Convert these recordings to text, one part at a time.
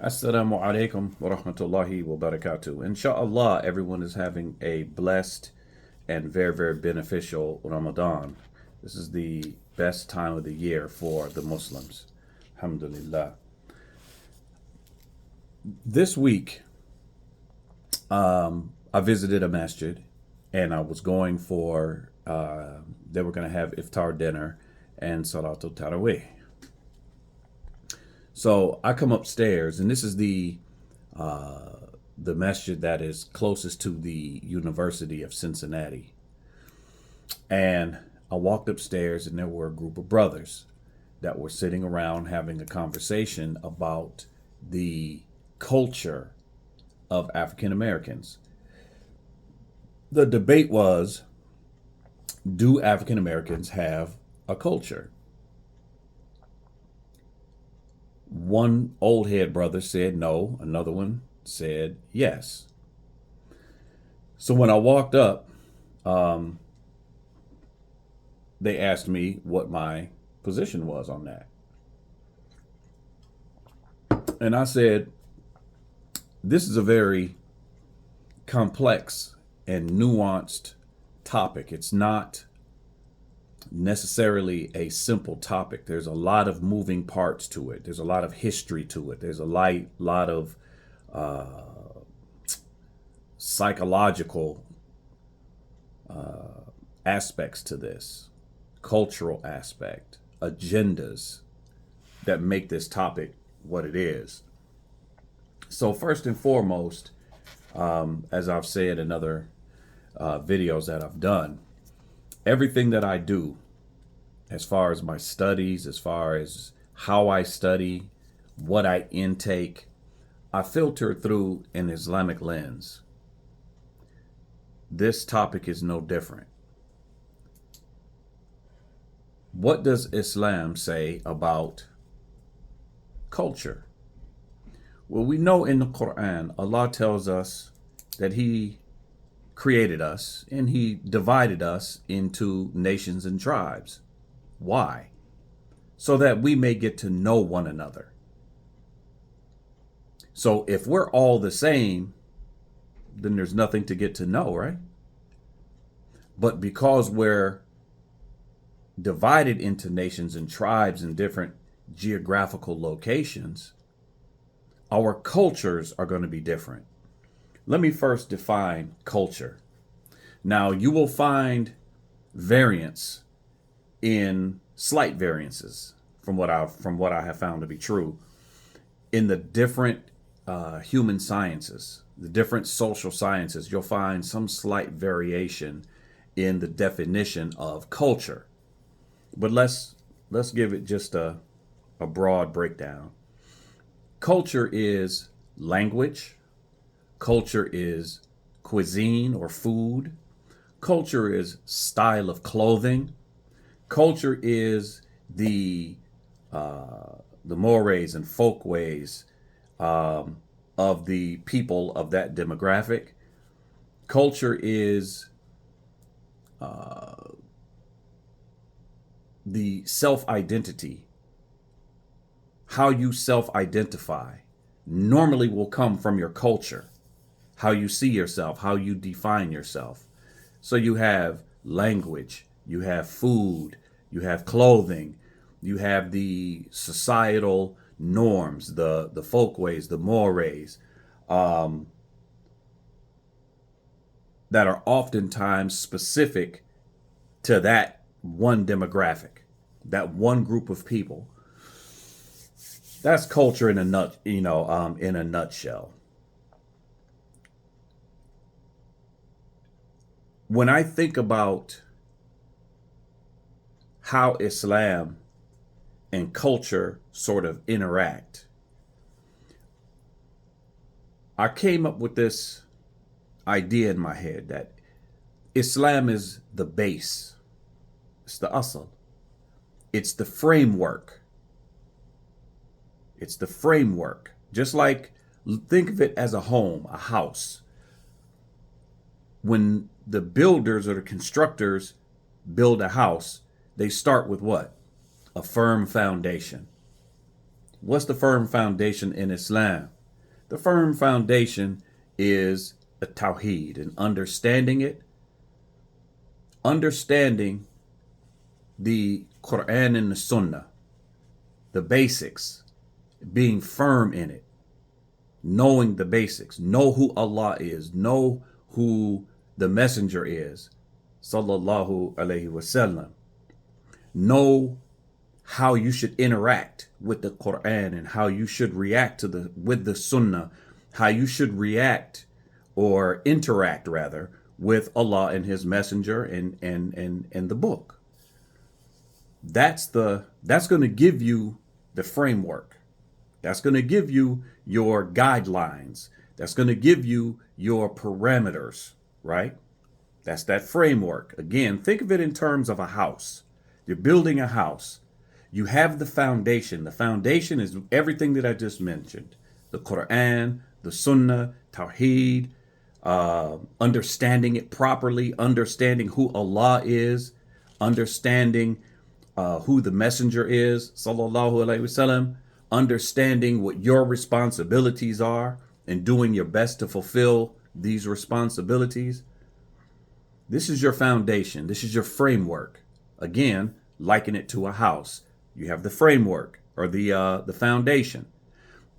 Assalamu alaikum wa rahmatullahi wa barakatuh. Inshallah, everyone is having a blessed and very, very beneficial Ramadan. This is the best time of the year for the Muslims. Alhamdulillah. This week, I visited a masjid and I was going for, they were going to have iftar dinner and Salatul Taraweeh. So I come upstairs, and this is the masjid that is closest to the University of Cincinnati. And I walked upstairs, and there were a group of brothers that were sitting around having a conversation about the culture of African Americans. The debate was, do African Americans have a culture? One old head brother said no, another one said yes. So when I walked up, they asked me what my position was on that. And I said, this is a very complex and nuanced topic. It's not necessarily a simple topic. There's a lot of moving parts to it. There's a lot of history to it. There's a lot of psychological aspects to this, cultural aspect, agendas that make this topic what it is. So first and foremost, as I've said in other videos that I've done, everything that I do, as far as my studies, as far as how I study, what I intake, I filter through an Islamic lens. This topic is no different. What does Islam say about culture? Well, we know in the Quran, Allah tells us that He created us and He divided us into nations and tribes. Why? So that we may get to know one another. So if we're all the same, then there's nothing to get to know, right? But because we're divided into nations and tribes in different geographical locations, our cultures are going to be different. Let me first define culture. Now, you will find variance in slight variances from what I have found to be true in the different human sciences, the different social sciences. You'll find some slight variation in the definition of culture. But let's give it just a broad breakdown. Culture is language. Culture is cuisine or food. Culture is style of clothing. Culture is the mores and folkways of the people of that demographic. Culture is the self-identity. How you self-identify normally will come from your culture. How you see yourself, how you define yourself. So you have language, you have food, you have clothing, you have the societal norms, the folkways, the mores, that are oftentimes specific to that one demographic, that one group of people. That's culture in a in a nutshell. When I think about how Islam and culture sort of interact, I came up with this idea in my head that Islam is the base. It's the asl. It's the framework. It's the framework. Just like, think of it as a home, a house. When the builders or the constructors build a house, they start with what? A firm foundation. What's the firm foundation in Islam? The firm foundation is the Tawheed and understanding it, understanding the Quran and the Sunnah, the basics, being firm in it, knowing the basics, know who Allah is, know who the messenger is, sallallahu alaihi wasallam, know how you should interact with the Quran and how you should react to the Sunnah, how you should react or interact rather with Allah and His Messenger and the book. That's going to give you the framework. That's going to give you your guidelines. That's going to give you your parameters, right? That's that framework. Again, think of it in terms of a house. You're building a house. You have the foundation. The foundation is everything that I just mentioned. The Quran, the Sunnah, Tawheed, understanding it properly, understanding who Allah is, understanding who the messenger is, sallallahu alaihi wasallam, understanding what your responsibilities are and doing your best to fulfill these responsibilities. This is your foundation. This is your framework. Again, liken it to a house. You have the framework or the foundation.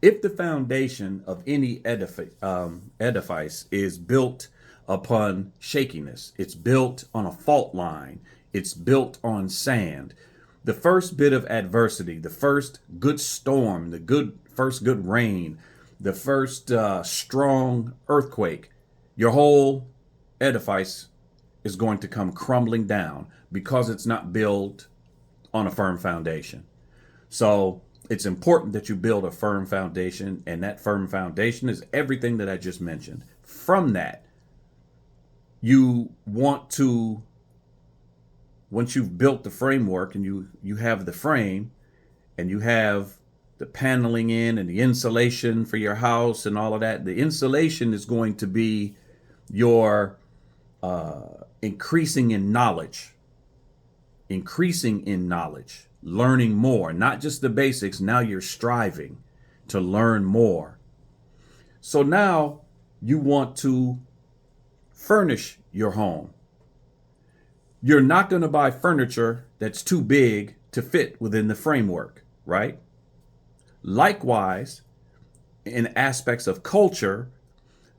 If the foundation of any edifice is built upon shakiness, it's built on a fault line, it's built on sand, the first bit of adversity, the first good storm, the first good rain, the first strong earthquake, your whole edifice is going to come crumbling down because it's not built on a firm foundation. So it's important that you build a firm foundation, and that firm foundation is everything that I just mentioned. From that, you want to, once you've built the framework and you have the frame and you have the paneling in and the insulation for your house and all of that, the insulation is going to be your increasing in knowledge, learning more, not just the basics. Now you're striving to learn more. So now you want to furnish your home. You're not going to buy furniture that's too big to fit within the framework, right? Likewise, in aspects of culture,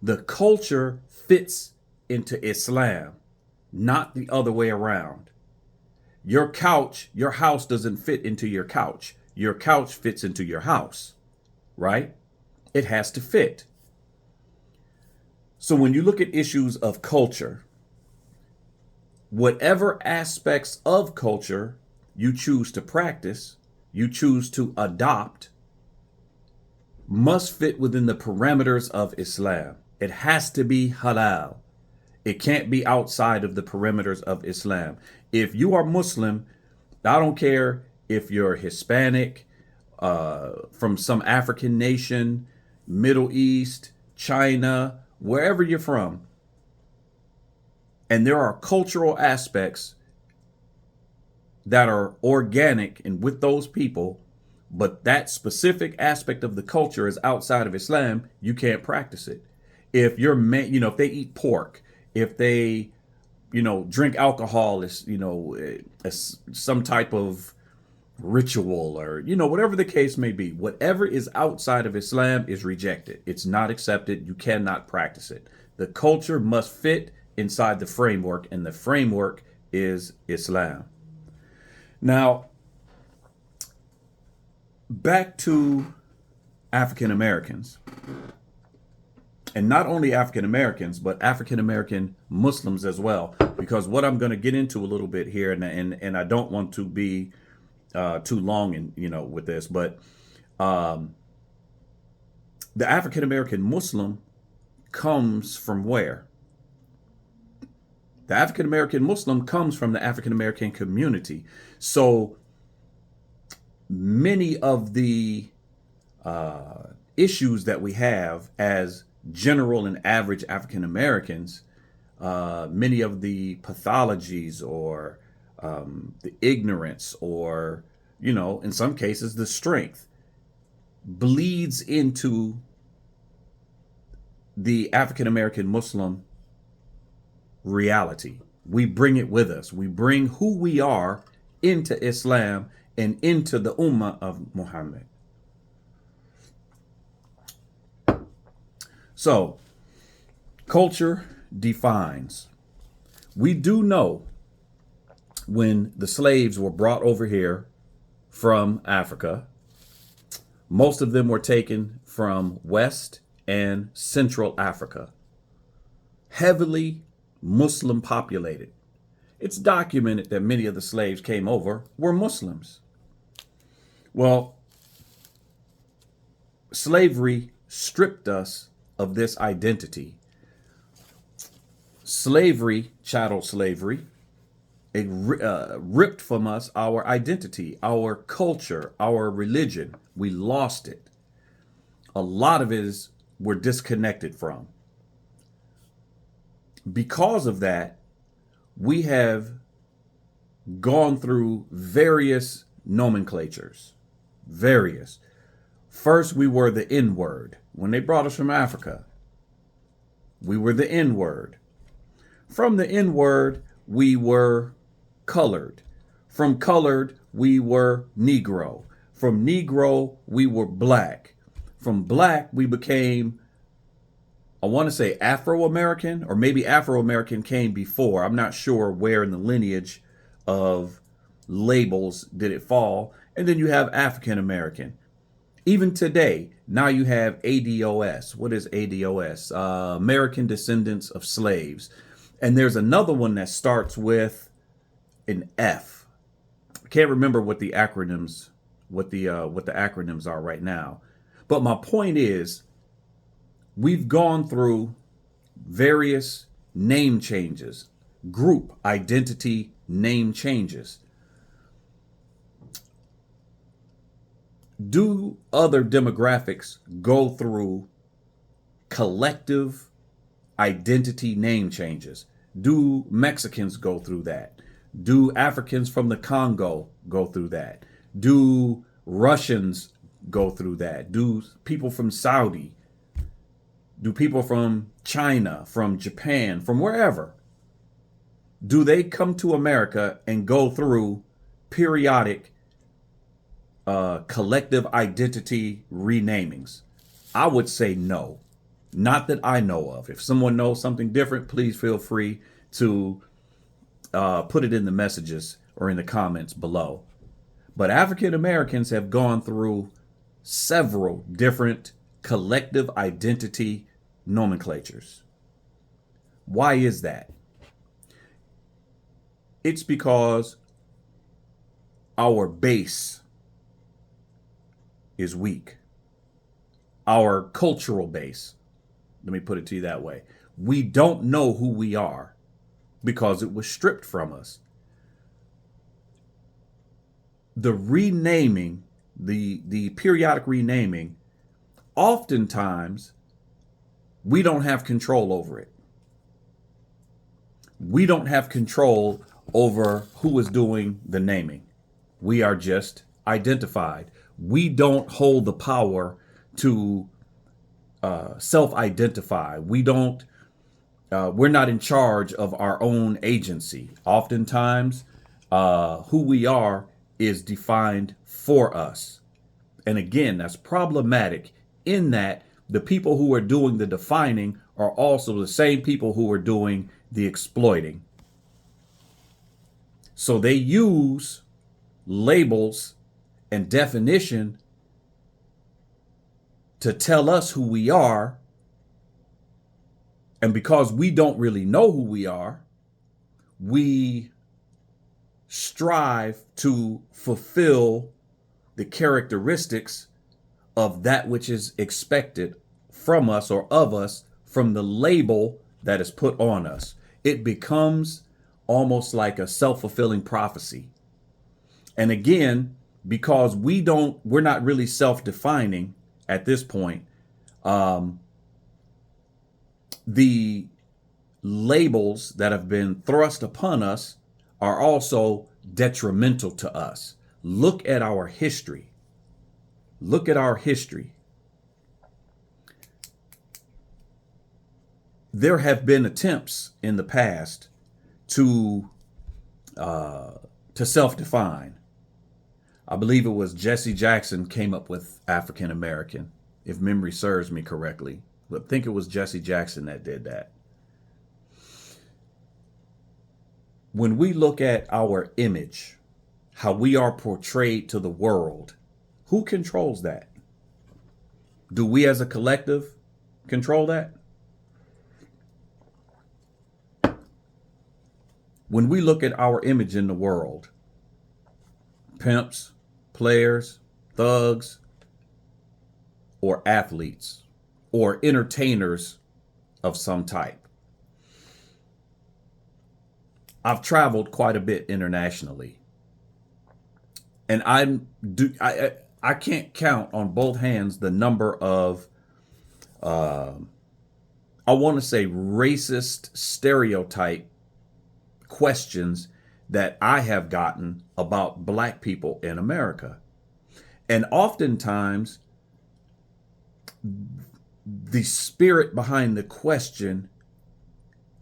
the culture fits into Islam, not the other way around. Your couch, your house doesn't fit into your couch. Your couch fits into your house, right? It has to fit. So when you look at issues of culture, whatever aspects of culture you choose to practice, you choose to adopt, must fit within the parameters of Islam. It has to be halal. It can't be outside of the perimeters of Islam. If you are Muslim, I don't care if you're Hispanic, from some African nation, Middle East, China, wherever you're from, and there are cultural aspects that are organic and with those people, but that specific aspect of the culture is outside of Islam, you can't practice it. If you're, if they eat pork, if they, drink alcohol as, as some type of ritual or, whatever the case may be, whatever is outside of Islam is rejected. It's not accepted. You cannot practice it. The culture must fit inside the framework, and the framework is Islam. Now, back to African Americans. And not only African Americans, but African American Muslims as well. Because what I'm going to get into a little bit here, and I don't want to be too long in with this, but the African American Muslim comes from where? The African American Muslim comes from the African American community. So many of the issues that we have as general and average African Americans, many of the pathologies or the ignorance or, in some cases, the strength bleeds into the African American Muslim reality. We bring it with us. We bring who we are into Islam and into the Ummah of Muhammad. So, culture defines. We do know when the slaves were brought over here from Africa, most of them were taken from West and Central Africa, heavily Muslim populated. It's documented that many of the slaves came over were Muslims. Well, slavery stripped us of this identity. Slavery, chattel slavery, it ripped from us our identity, our culture, our religion. We lost it. A lot of it is we're disconnected from. Because of that, we have gone through various nomenclatures. Various. First, we were the N word. When they brought us from Africa, we were the N word. From the N word, we were colored. From colored, we were Negro. From Negro, we were black. From black, we became, I want to say Afro-American, or maybe Afro-American came before. I'm not sure where in the lineage of labels did it fall. And then you have African-American. Even today, now you have ADOS. What is ADOS? American Descendants of Slaves. And there's another one that starts with an F. I can't remember what the acronyms are right now. But my point is, we've gone through various name changes, group identity name changes. Do other demographics go through collective identity name changes? Do Mexicans go through that? Do Africans from the Congo go through that? Do Russians go through that? Do people from Saudi? Do people from China, from Japan, from wherever? Do they come to America and go through periodic collective identity renamings? I would say no. Not that I know of. If someone knows something different, please feel free to put it in the messages or in the comments below. But African Americans have gone through several different collective identity nomenclatures. Why is that? It's because our base is weak. Our cultural base. Let me put it to you that way. We don't know who we are because it was stripped from us. The renaming, the periodic renaming, oftentimes we don't have control over it. We don't have control over who is doing the naming. We are just identified. We don't hold the power to self-identify. We're not in charge of our own agency. Oftentimes, who we are is defined for us. And again, that's problematic in that the people who are doing the defining are also the same people who are doing the exploiting. So they use labels and definition to tell us who we are. And because we don't really know who we are, we strive to fulfill the characteristics of that which is expected from us or of us from the label that is put on us. It becomes almost like a self-fulfilling prophecy. And again, because we're not really self-defining at this point, the labels that have been thrust upon us are also detrimental to us. Look at our history. look at our history. There have been attempts in the past to self-define. I believe it was Jesse Jackson came up with African American, if memory serves me correctly. I think it was Jesse Jackson that did that. When we look at our image, how we are portrayed to the world, who controls that? Do we as a collective control that? When we look at our image in the world, pimps, players, thugs, or athletes, or entertainers of some type. I've traveled quite a bit internationally, and I can't count on both hands the number of I want to say racist stereotype questions that I have gotten about black people in America. And oftentimes, the spirit behind the question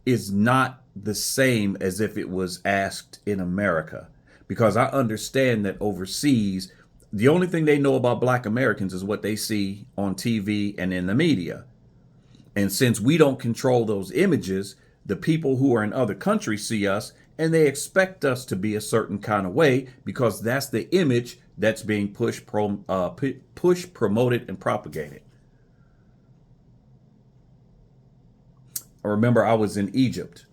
is not the same as if it was asked in America. Because I understand that overseas, the only thing they know about black Americans is what they see on TV and in the media. And since we don't control those images, the people who are in other countries see us and they expect us to be a certain kind of way because that's the image that's being pushed, promoted, and propagated. I remember I was in Egypt.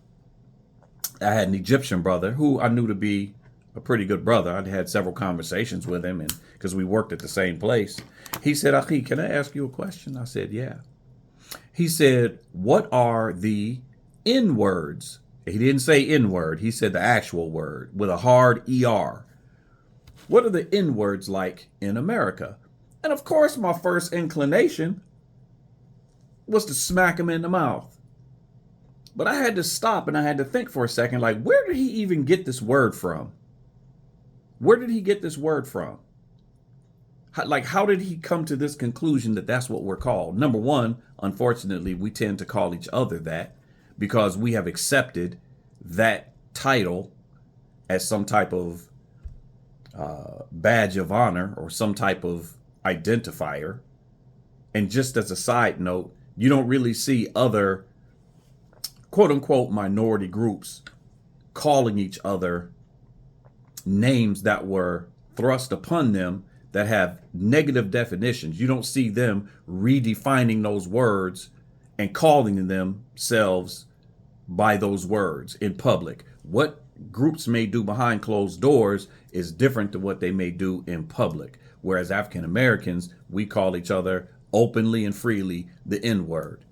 I had an Egyptian brother who I knew to be a pretty good brother. I'd had several conversations with him, and because we worked at the same place. He said, "Akhi, can I ask you a question?" I said, "Yeah." He said, "What are the N words?" He didn't say N word. He said the actual word with a hard ER. What are the N words like in America? And of course, my first inclination was to smack him in the mouth. But I had to stop and I had to think for a second, like, where did he even get this word from? Where did he get this word from? How did he come to this conclusion that that's what we're called? Number one, unfortunately, we tend to call each other that because we have accepted that title as some type of badge of honor or some type of identifier. And just as a side note, you don't really see other quote unquote minority groups calling each other names that were thrust upon them that have negative definitions. You don't see them redefining those words and calling themselves by those words in public. What groups may do behind closed doors is different to what they may do in public. Whereas African Americans, we call each other openly and freely the N word.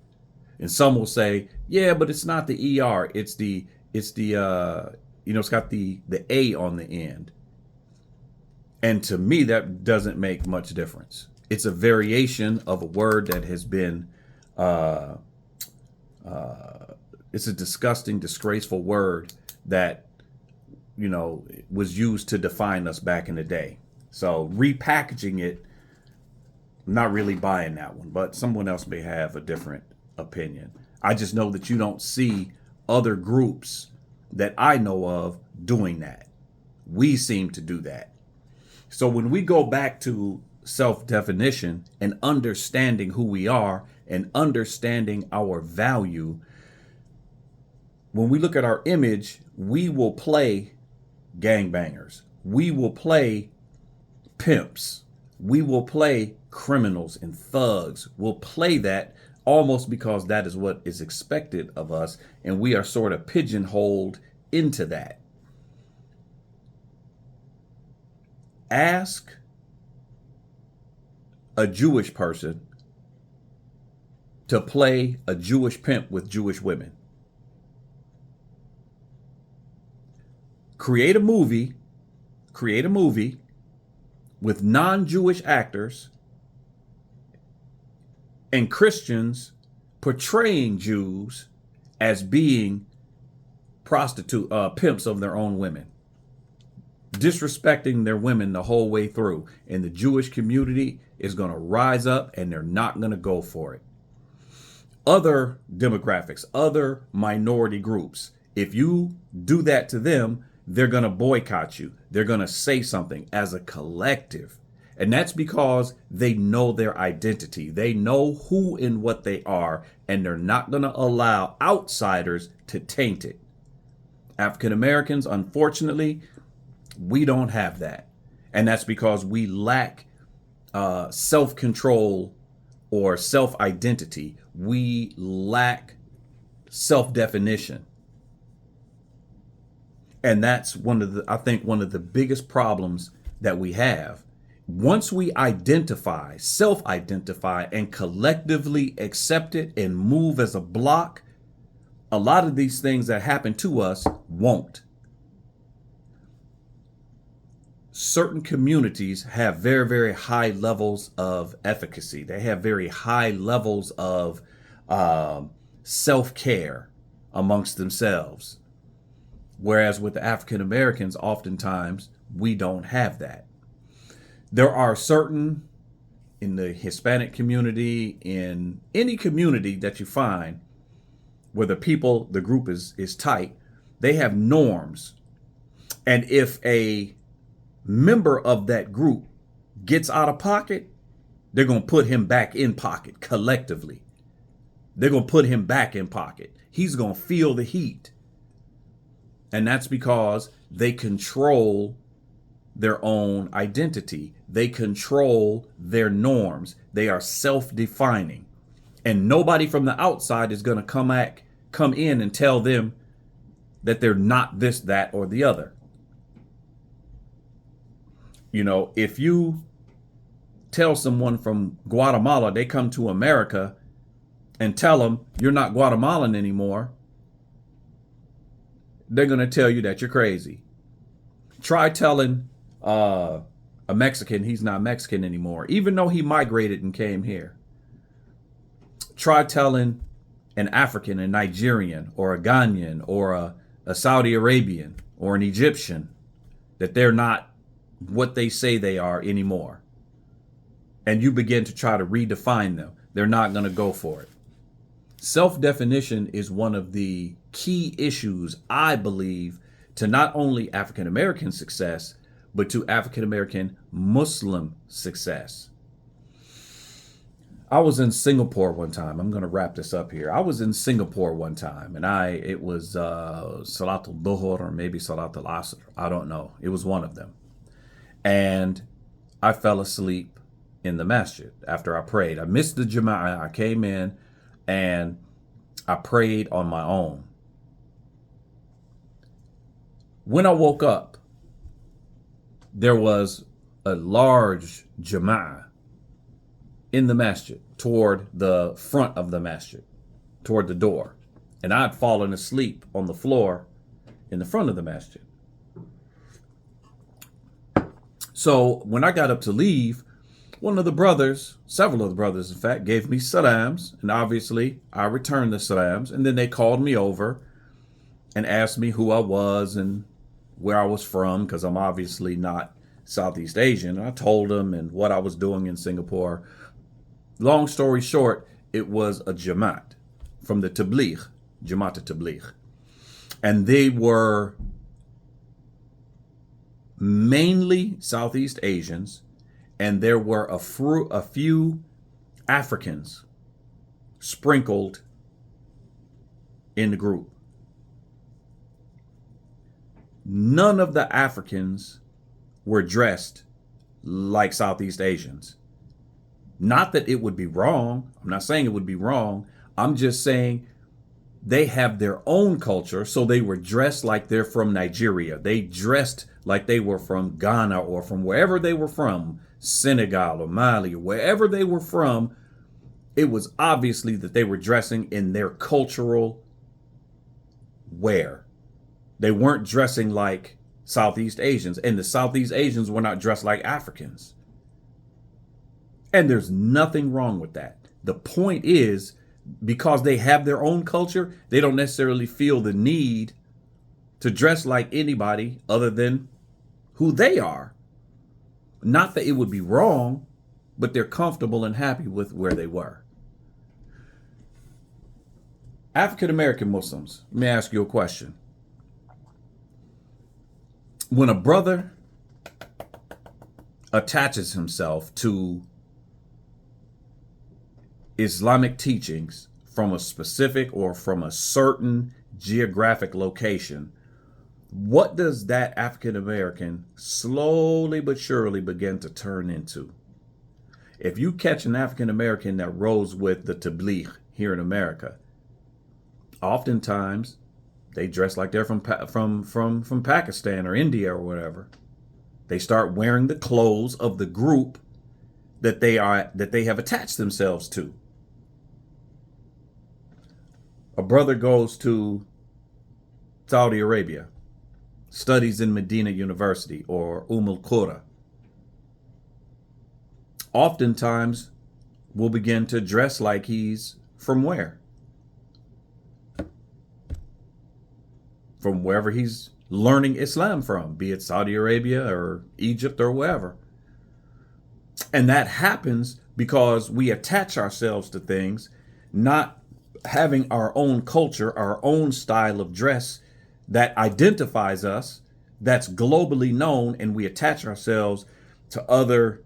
And some will say, yeah, but it's not the ER. It's got the A on the end. And to me, that doesn't make much difference. It's a variation of a word that has been, it's a disgusting, disgraceful word that, was used to define us back in the day. So repackaging it, I'm not really buying that one, but someone else may have a different opinion. I just know that you don't see other groups that I know of doing that. We seem to do that. So when we go back to self-definition and understanding who we are and understanding our value, when we look at our image, we will play gangbangers. We will play pimps. We will play criminals and thugs. We'll play that almost because that is what is expected of us, and we are sort of pigeonholed into that. Ask a Jewish person to play a Jewish pimp with Jewish women. Create a movie with non-Jewish actors and Christians portraying Jews as being pimps of their own women. disrespecting their women the whole way through. And the Jewish community is going to rise up and they're not going to go for it. Other demographics, other minority groups, if you do that to them, they're going to boycott you. They're going to say something as a collective. And that's because they know their identity. They know who and what they are, and they're not going to allow outsiders to taint it. African Americans, unfortunately, we don't have that. And that's because we lack self-control or self-identity. We lack self-definition. And that's I think one of the biggest problems that we have. Once we identify, self-identify, and collectively accept it and move as a block, a lot of these things that happen to us won't. Certain communities have very, very high levels of efficacy. They have very high levels of self-care amongst themselves. Whereas with the African Americans, oftentimes we don't have that. There are certain, in the Hispanic community, in any community that you find where the group is tight, they have norms. And if a member of that group gets out of pocket, they're going to put him back in pocket collectively. They're going to put him back in pocket. He's going to feel the heat. And that's because they control their own identity. They control their norms. They are self-defining. And nobody from the outside is going to come in and tell them that they're not this, that, or the other. You know, if you tell someone from Guatemala, they come to America and tell them you're not Guatemalan anymore, they're going to tell you that you're crazy. Try telling a Mexican he's not Mexican anymore, even though he migrated and came here. Try telling an African, a Nigerian, or a Ghanaian, or a Saudi Arabian, or an Egyptian that they're not what they say they are anymore. And you begin to try to redefine them. They're not going to go for it. Self-definition is one of the key issues, I believe, to not only African American success, but to African American Muslim success. I was in Singapore one time. I'm going to wrap this up here. I was in Singapore one time, and it was Salat al-Dhuhr or maybe Salat al-Asr. I don't know. It was one of them. And I fell asleep in the masjid after I prayed. I missed the Jama'ah. I came in and I prayed on my own. When I woke up, there was a large Jama'ah in the masjid toward the front of the masjid, toward the door. And I'd fallen asleep on the floor in the front of the masjid. So when I got up to leave, one of the brothers, several of the brothers, in fact, gave me salams. And obviously, I returned the salams. And then they called me over and asked me who I was and where I was from, because I'm obviously not Southeast Asian. I told them and what I was doing in Singapore. Long story short, it was a Jamaat from the Tabligh, Jamaat Tabligh. And they were mainly Southeast Asians, and there were a few Africans sprinkled in the group. None of the Africans were dressed like Southeast Asians. Not that it would be wrong. I'm not saying it would be wrong. I'm just saying they have their own culture, so they were dressed like they're from Nigeria. They dressed like they were from Ghana or from wherever they were from, Senegal or Mali, or wherever they were from. It was obviously that they were dressing in their cultural wear. They weren't dressing like Southeast Asians, and the Southeast Asians were not dressed like Africans. And there's nothing wrong with that. The point is, because they have their own culture, they don't necessarily feel the need to dress like anybody other than who they are. Not that it would be wrong, but they're comfortable and happy with where they were. African American Muslims, let me ask you a question. When a brother attaches himself to Islamic teachings from a specific or from a certain geographic location, what does that African American slowly but surely begin to turn into? If you catch an African American that rolls with the tabligh here in America, oftentimes they dress like they're from Pakistan or India or whatever. They start wearing the clothes of the group that they have attached themselves to. A brother goes to Saudi Arabia, studies in Medina University or al Qura. Oftentimes will begin to dress like he's from where? From wherever he's learning Islam from, be it Saudi Arabia or Egypt or wherever. And that happens because we attach ourselves to things, not having our own culture, our own style of dress that identifies us, that's globally known, and we attach ourselves to other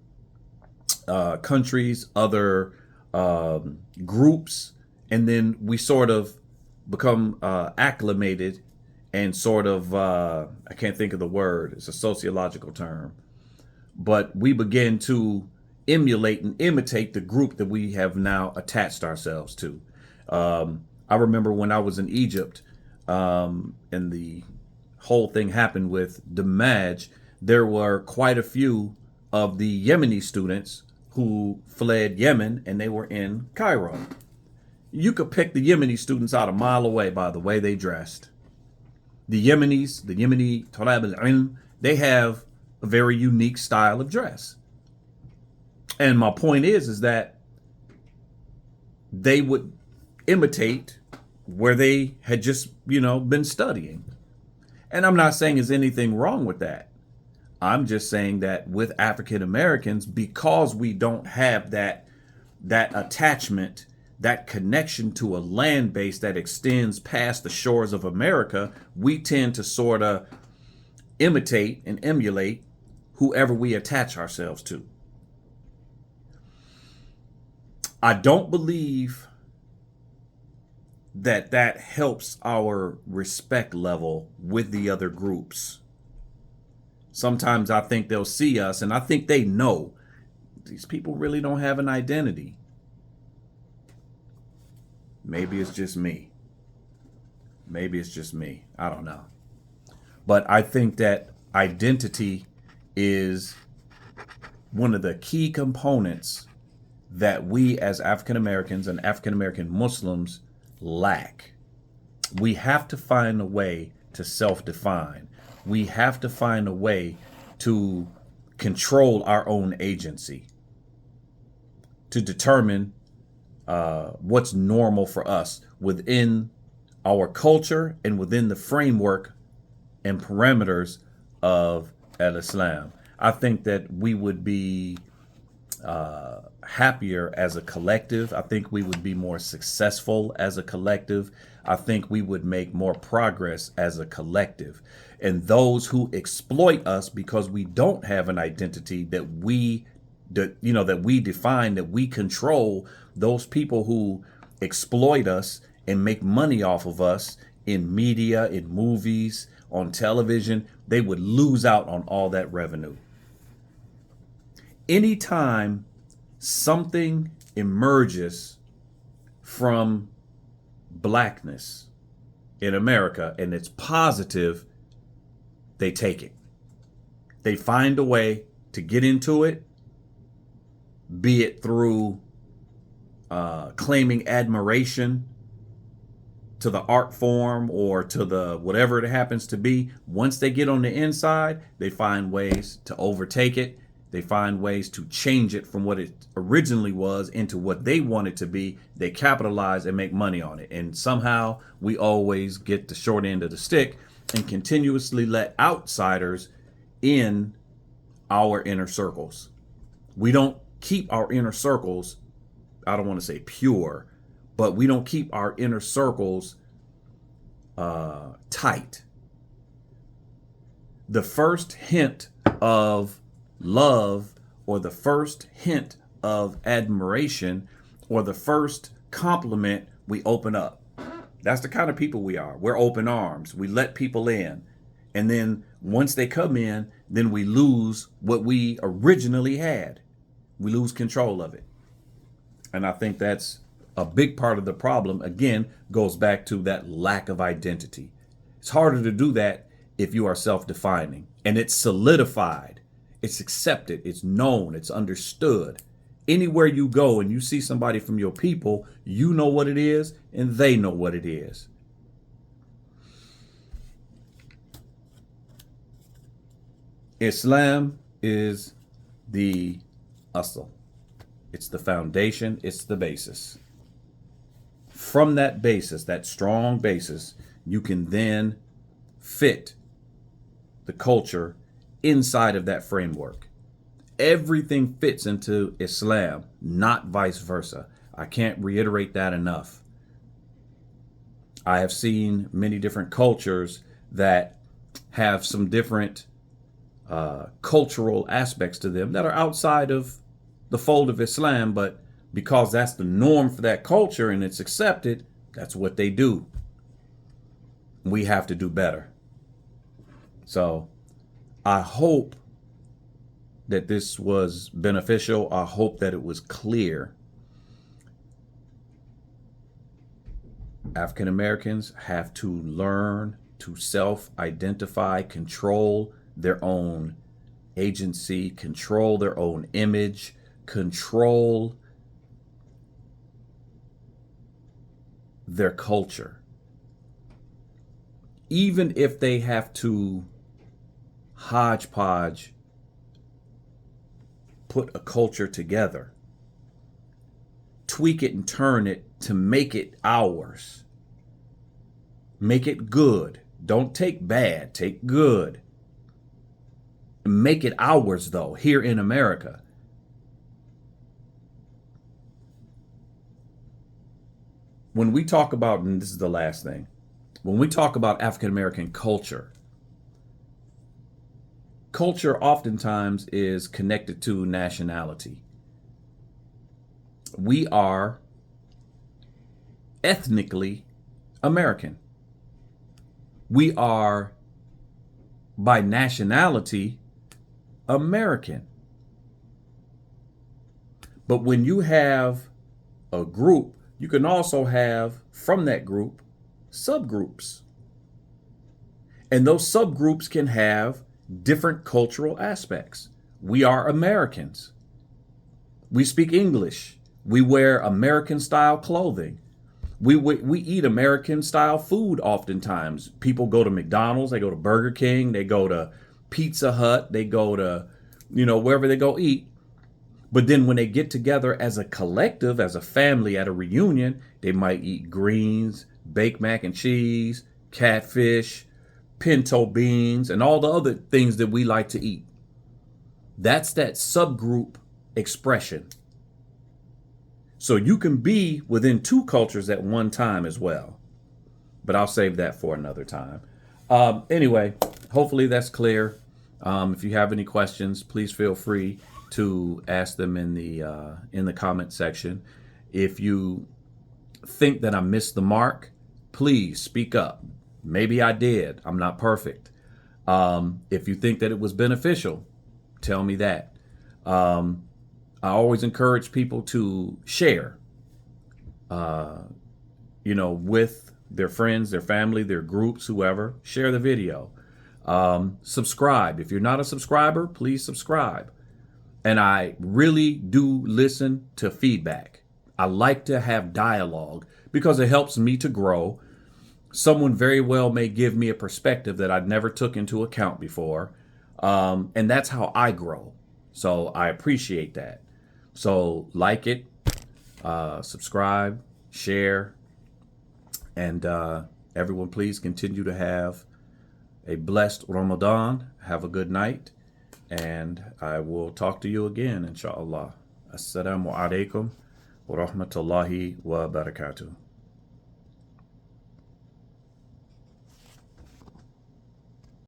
countries, other groups, and then we sort of become acclimated and sort of, I can't think of the word, it's a sociological term, but we begin to emulate and imitate the group that we have now attached ourselves to. I remember when I was in Egypt, and the whole thing happened with Damaj, there were quite a few of the Yemeni students who fled Yemen, and they were in Cairo. You could pick the Yemeni students out a mile away by the way they dressed. The Yemeni Talab al-Ilm, they have a very unique style of dress. And my point is that they would imitate where they had just, been studying. And I'm not saying there's anything wrong with that. I'm just saying that with African Americans, because we don't have that attachment, that connection to a land base that extends past the shores of America, we tend to sort of imitate and emulate whoever we attach ourselves to. I don't believe that helps our respect level with the other groups. Sometimes I think they'll see us and I think they know these people really don't have an identity. Maybe it's just me. I don't know. But I think that identity is one of the key components that we as African Americans and African American Muslims lack. We have to find a way to self-define. We have to find a way to control our own agency, to determine what's normal for us within our culture and within the framework and parameters of Islam. I think that we would be happier as a collective. I think we would be more successful as a collective. I think we would make more progress as a collective. And those who exploit us because we don't have an identity that we define, that we control, those people who exploit us and make money off of us in media, in movies, on television, they would lose out on all that revenue. Anytime something emerges from blackness in America and it's positive, they take it. They find a way to get into it, be it through claiming admiration to the art form or to the whatever it happens to be. Once they get on the inside, they find ways to overtake it. They find ways to change it from what it originally was into what they want it to be. They capitalize and make money on it. And somehow we always get the short end of the stick and continuously let outsiders in our inner circles. We don't keep our inner circles, I don't want to say pure, but we don't keep our inner circles tight. The first hint of love, or the first hint of admiration, or the first compliment, we open up. That's the kind of people we are. We're open arms. We let people in. And then once they come in, then we lose what we originally had. We lose control of it. And I think that's a big part of the problem. Again, goes back to that lack of identity. It's harder to do that if you are self-defining, and it's solidified, it's accepted, it's known, it's understood. Anywhere you go and you see somebody from your people, you know what it is and they know what it is. Islam is the asl. It's the foundation, it's the basis. From that basis, that strong basis, you can then fit the culture inside of that framework. Everything fits into Islam, not vice versa. I can't reiterate that enough. I have seen many different cultures that have some different cultural aspects to them that are outside of the fold of Islam, but because that's the norm for that culture and it's accepted, that's what they do. We have to do better. So I hope that this was beneficial. I hope that it was clear. African Americans have to learn to self-identify, control their own agency, control their own image, control their culture. Even if they have to hodgepodge, put a culture together, tweak it and turn it to make it ours. Make it good. Don't take bad, take good. Make it ours, though, here in America. When we talk about, and this is the last thing, when we talk about African American culture, culture oftentimes is connected to nationality. We are ethnically American. We are, by nationality, American. But when you have a group, you can also have, from that group, subgroups. And those subgroups can have different cultural aspects. We are Americans. We speak English. We wear American style clothing. We eat American style food oftentimes. People go to McDonald's, they go to Burger King, they go to Pizza Hut, they go to, wherever they go eat. But then when they get together as a collective, as a family at a reunion, they might eat greens, baked mac and cheese, catfish, pinto beans, and all the other things that we like to eat. That's that subgroup expression. So you can be within two cultures at one time as well. But I'll save that for another time. Anyway, hopefully that's clear. If you have any questions, please feel free to ask them in the comment section. If you think that I missed the mark, please speak up. Maybe I did. I'm not perfect. If you think that it was beneficial, tell me that. I always encourage people to share, with their friends, their family, their groups, whoever. Share the video. Subscribe. If you're not a subscriber, please subscribe. And I really do listen to feedback. I like to have dialogue because it helps me to grow. Someone very well may give me a perspective that I'd never took into account before. And that's how I grow. So I appreciate that. So like it, subscribe, share, and everyone please continue to have a blessed Ramadan. Have a good night. And I will talk to you again, inshallah. Assalamu alaikum wa rahmatullahi wa barakatuh.